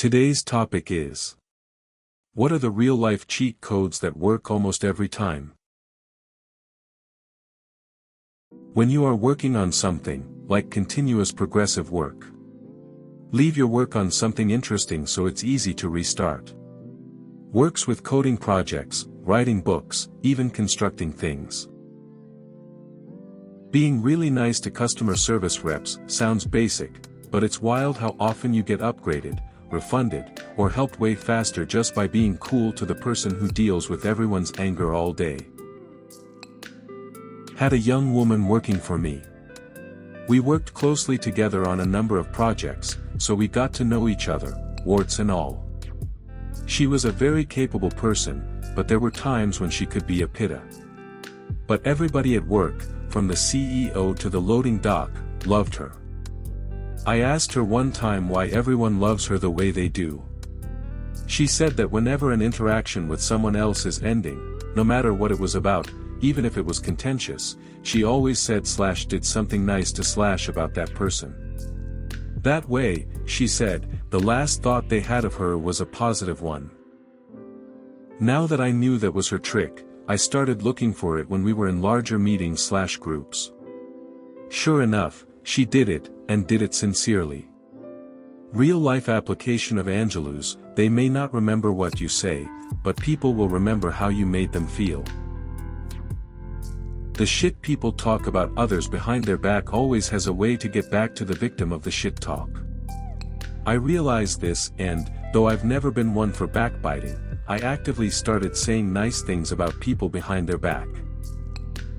Today's topic is: what are the real-life cheat codes that work almost every time? When you are working on something, like continuous progressive work, leave your work on something interesting so it's easy to restart. Works with coding projects, writing books, even constructing things. Being really nice to customer service reps sounds basic, but it's wild how often you get upgraded, refunded, or helped way faster just by being cool to the person who deals with everyone's anger all day. Had a young woman working for me. We worked closely together on a number of projects, so we got to know each other, warts and all. She was a very capable person, but there were times when she could be a pitta. But everybody at work, from the CEO to the loading dock, loved her. I asked her one time why everyone loves her the way they do. She said that whenever an interaction with someone else is ending, no matter what it was about, even if it was contentious, she always said/did something nice to about that person. That way, she said, the last thought they had of her was a positive one. Now that I knew that was her trick, I started looking for it when we were in larger meetings/groups. Sure enough, she did it, and did it sincerely. Real-life application of Angelus: they may not remember what you say, but people will remember how you made them feel. The shit people talk about others behind their back always has a way to get back to the victim of the shit talk. I realized this and, though I've never been one for backbiting, I actively started saying nice things about people behind their back.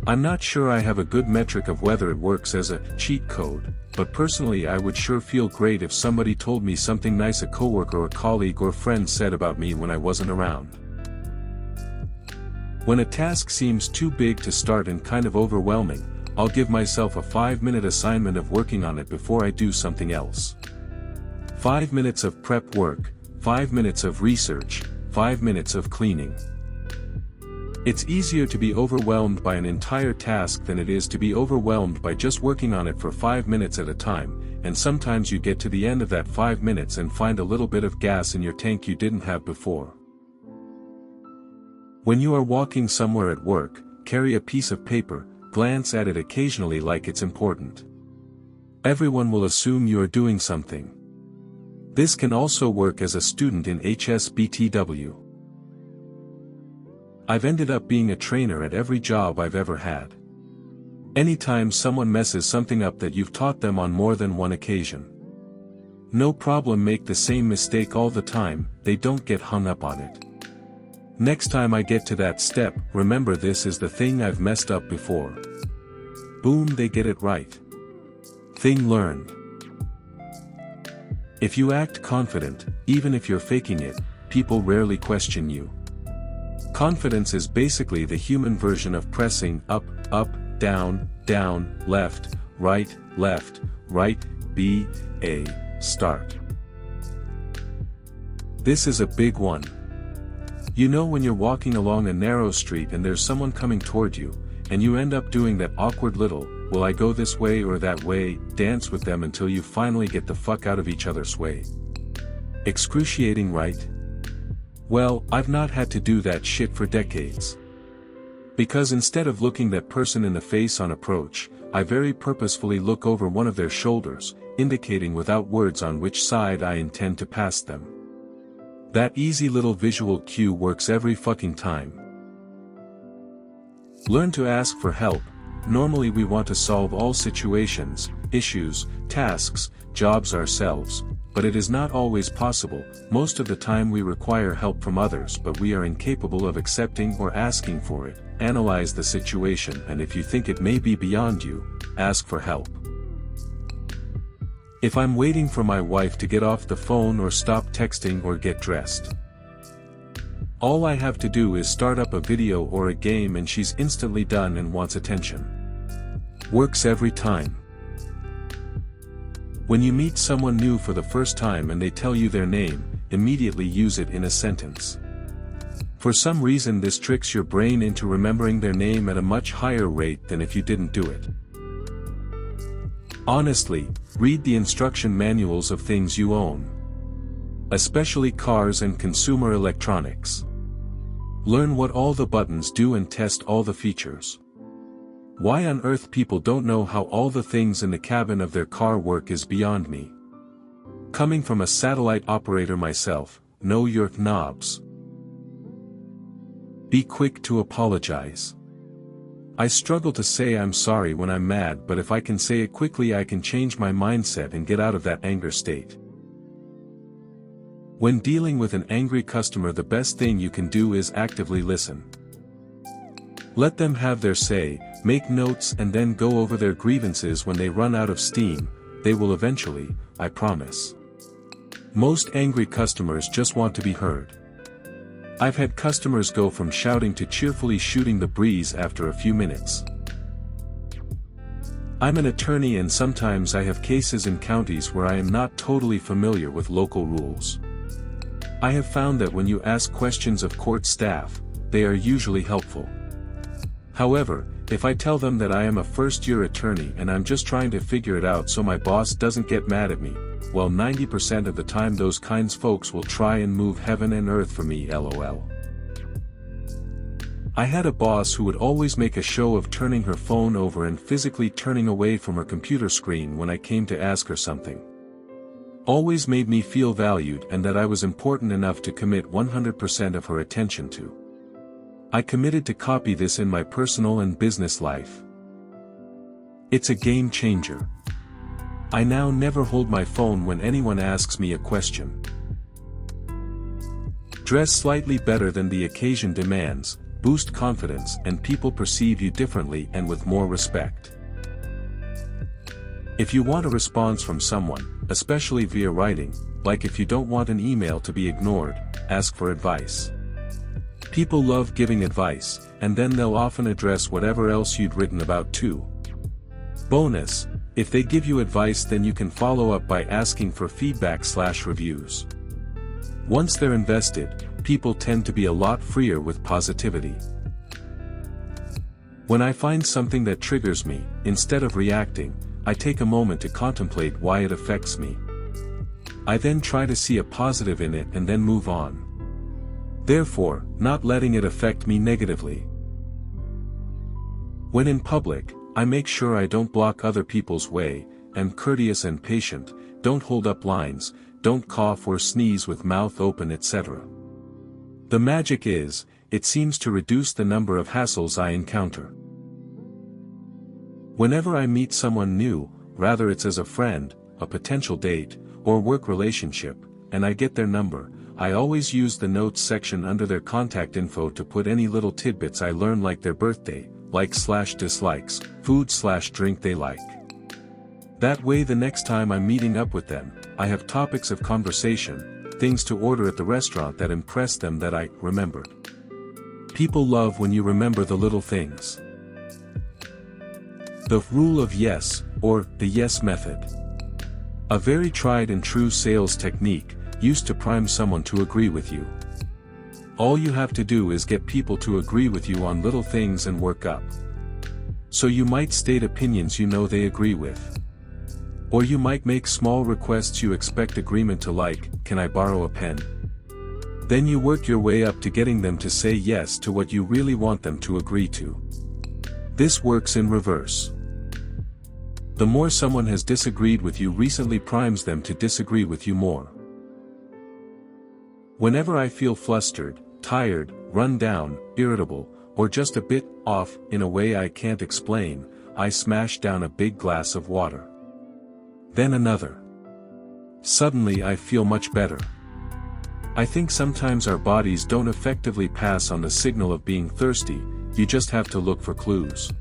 I'm not sure I have a good metric of whether it works as a cheat code, but personally I would sure feel great if somebody told me something nice a coworker or colleague or friend said about me when I wasn't around. When a task seems too big to start and kind of overwhelming, I'll give myself a 5-minute assignment of working on it before I do something else. 5 minutes of prep work, 5 minutes of research, 5 minutes of cleaning. It's easier to be overwhelmed by an entire task than it is to be overwhelmed by just working on it for 5 minutes at a time, and sometimes you get to the end of that 5 minutes and find a little bit of gas in your tank you didn't have before. When you are walking somewhere at work, carry a piece of paper, glance at it occasionally like it's important. Everyone will assume you are doing something. This can also work as a student in HSBTW. I've ended up being a trainer at every job I've ever had. Anytime someone messes something up that you've taught them on more than one occasion. No problem, make the same mistake all the time, they don't get hung up on it. Next time I get to that step, remember this is the thing I've messed up before. Boom, they get it right. Thing learned. If you act confident, even if you're faking it, people rarely question you. Confidence is basically the human version of pressing up, up, down, down, left, right, B, A, start. This is a big one. You know when you're walking along a narrow street and there's someone coming toward you, and you end up doing that awkward little, will I go this way or that way, dance with them until you finally get the fuck out of each other's way. Excruciating, right? Well, I've not had to do that shit for decades. Because instead of looking that person in the face on approach, I very purposefully look over one of their shoulders, indicating without words on which side I intend to pass them. That easy little visual cue works every fucking time. Learn to ask for help. Normally we want to solve all situations, issues, tasks, jobs ourselves, but it is not always possible. Most of the time we require help from others, but we are incapable of accepting or asking for it. Analyze the situation, and if you think it may be beyond you, ask for help. If I'm waiting for my wife to get off the phone or stop texting or get dressed, all I have to do is start up a video or a game and she's instantly done and wants attention. Works every time. When you meet someone new for the first time and they tell you their name, immediately use it in a sentence. For some reason this tricks your brain into remembering their name at a much higher rate than if you didn't do it. Honestly, read the instruction manuals of things you own. especially cars and consumer electronics. Learn what all the buttons do and test all the features. Why on earth people don't know how all the things in the cabin of their car work is beyond me. Coming from a satellite operator myself, know your knobs. Be quick to apologize. I struggle to say I'm sorry when I'm mad, but if I can say it quickly I can change my mindset and get out of that anger state. When dealing with an angry customer, the best thing you can do is actively listen. Let them have their say, make notes and then go over their grievances. When they run out of steam, they will eventually, I promise. Most angry customers just want to be heard. I've had customers go from shouting to cheerfully shooting the breeze after a few minutes. I'm an attorney and sometimes I have cases in counties where I am not totally familiar with local rules. I have found that when you ask questions of court staff, they are usually helpful. However, if I tell them that I am a first-year attorney and I'm just trying to figure it out so my boss doesn't get mad at me, well, 90% of the time those kinds folks will try and move heaven and earth for me, lol. I had a boss who would always make a show of turning her phone over and physically turning away from her computer screen when I came to ask her something. Always made me feel valued and that I was important enough to commit 100% of her attention to. I committed to copy this in my personal and business life. It's a game changer. I now never hold my phone when anyone asks me a question. Dress slightly better than the occasion demands, boost confidence, and people perceive you differently and with more respect. If you want a response from someone, especially via writing, like if you don't want an email to be ignored, ask for advice. People love giving advice, and then they'll often address whatever else you'd written about too. Bonus, if they give you advice then you can follow up by asking for feedback/reviews. Once they're invested, people tend to be a lot freer with positivity. When I find something that triggers me, instead of reacting, I take a moment to contemplate why it affects me. I then try to see a positive in it and then move on. Therefore, not letting it affect me negatively. When in public, I make sure I don't block other people's way, am courteous and patient, don't hold up lines, don't cough or sneeze with mouth open, etc. The magic is, it seems to reduce the number of hassles I encounter. Whenever I meet someone new, rather it's as a friend, a potential date, or work relationship, and I get their number, I always use the notes section under their contact info to put any little tidbits I learn, like their birthday, likes/dislikes, food/drink they like. That way the next time I'm meeting up with them, I have topics of conversation, things to order at the restaurant that impress them that I remembered. People love when you remember the little things. The rule of yes, or the yes method. A very tried and true sales technique, used to prime someone to agree with you. All you have to do is get people to agree with you on little things and work up. So you might state opinions you know they agree with. Or you might make small requests you expect agreement to, like, can I borrow a pen? Then you work your way up to getting them to say yes to what you really want them to agree to. This works in reverse. The more someone has disagreed with you recently primes them to disagree with you more. Whenever I feel flustered, tired, run down, irritable, or just a bit off in a way I can't explain, I smash down a big glass of water. Then another. Suddenly I feel much better. I think sometimes our bodies don't effectively pass on the signal of being thirsty, you just have to look for clues.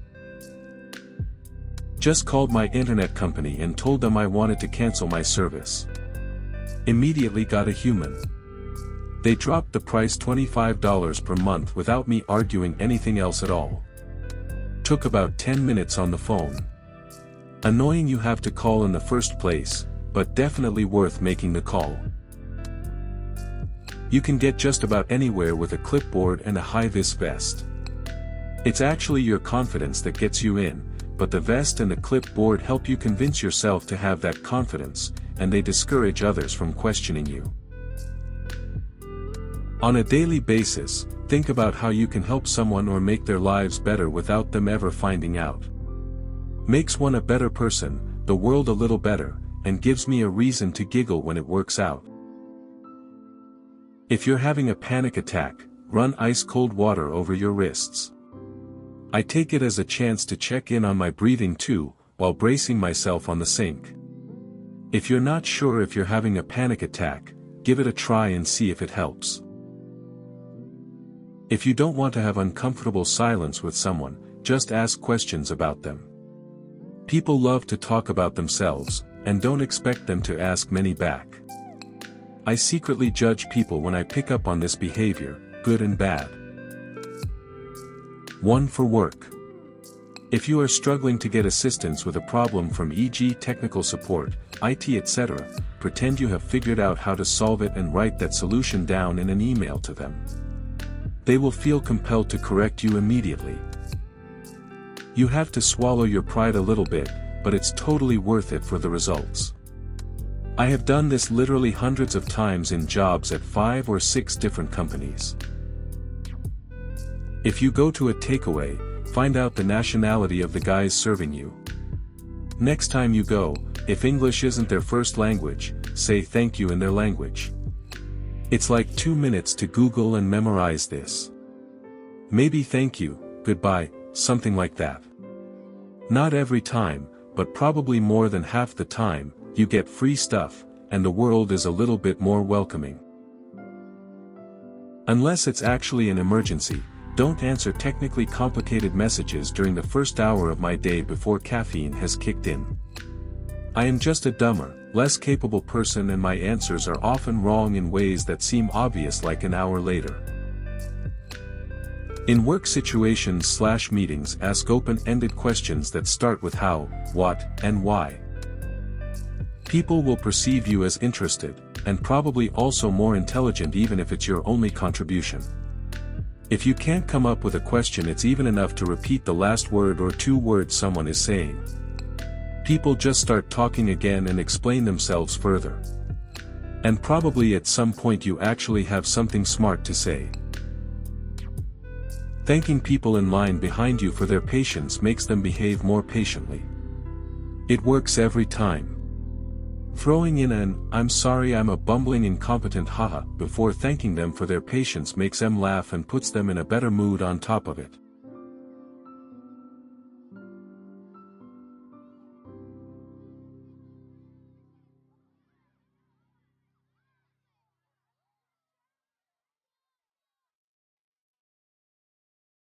Just called my internet company and told them I wanted to cancel my service. Immediately got a human. They dropped the price $25 per month without me arguing anything else at all. Took about 10 minutes on the phone. Annoying you have to call in the first place, but definitely worth making the call. You can get just about anywhere with a clipboard and a high-vis vest. It's actually your confidence that gets you in, but the vest and the clipboard help you convince yourself to have that confidence, and they discourage others from questioning you. On a daily basis, think about how you can help someone or make their lives better without them ever finding out. Makes one a better person, the world a little better, and gives me a reason to giggle when it works out. If you're having a panic attack, run ice-cold water over your wrists. I take it as a chance to check in on my breathing too, while bracing myself on the sink. If you're not sure if you're having a panic attack, give it a try and see if it helps. If you don't want to have uncomfortable silence with someone, just ask questions about them. People love to talk about themselves, and don't expect them to ask many back. I secretly judge people when I pick up on this behavior, good and bad. 1 for work. If you are struggling to get assistance with a problem from e.g. technical support, IT etc., pretend you have figured out how to solve it and write that solution down in an email to them. They will feel compelled to correct you immediately. You have to swallow your pride a little bit, but it's totally worth it for the results. I have done this literally hundreds of times in jobs at 5 or 6 different companies. If you go to a takeaway, find out the nationality of the guys serving you. Next time you go, if English isn't their first language, say thank you in their language. It's like 2 minutes to Google and memorize this. Maybe thank you, goodbye, something like that. Not every time, but probably more than half the time, you get free stuff, and the world is a little bit more welcoming. Unless it's actually an emergency, don't answer technically complicated messages during the first hour of my day before caffeine has kicked in. I am just a dumber, less capable person and my answers are often wrong in ways that seem obvious like an hour later. In work situations/meetings, ask open-ended questions that start with how, what, and why. People will perceive you as interested, and probably also more intelligent even if it's your only contribution. If you can't come up with a question, it's even enough to repeat the last word or 2 words someone is saying. People just start talking again and explain themselves further. And probably at some point you actually have something smart to say. Thanking people in line behind you for their patience makes them behave more patiently. It works every time. Throwing in an, "I'm sorry I'm a bumbling incompetent haha," before thanking them for their patience makes them laugh and puts them in a better mood on top of it.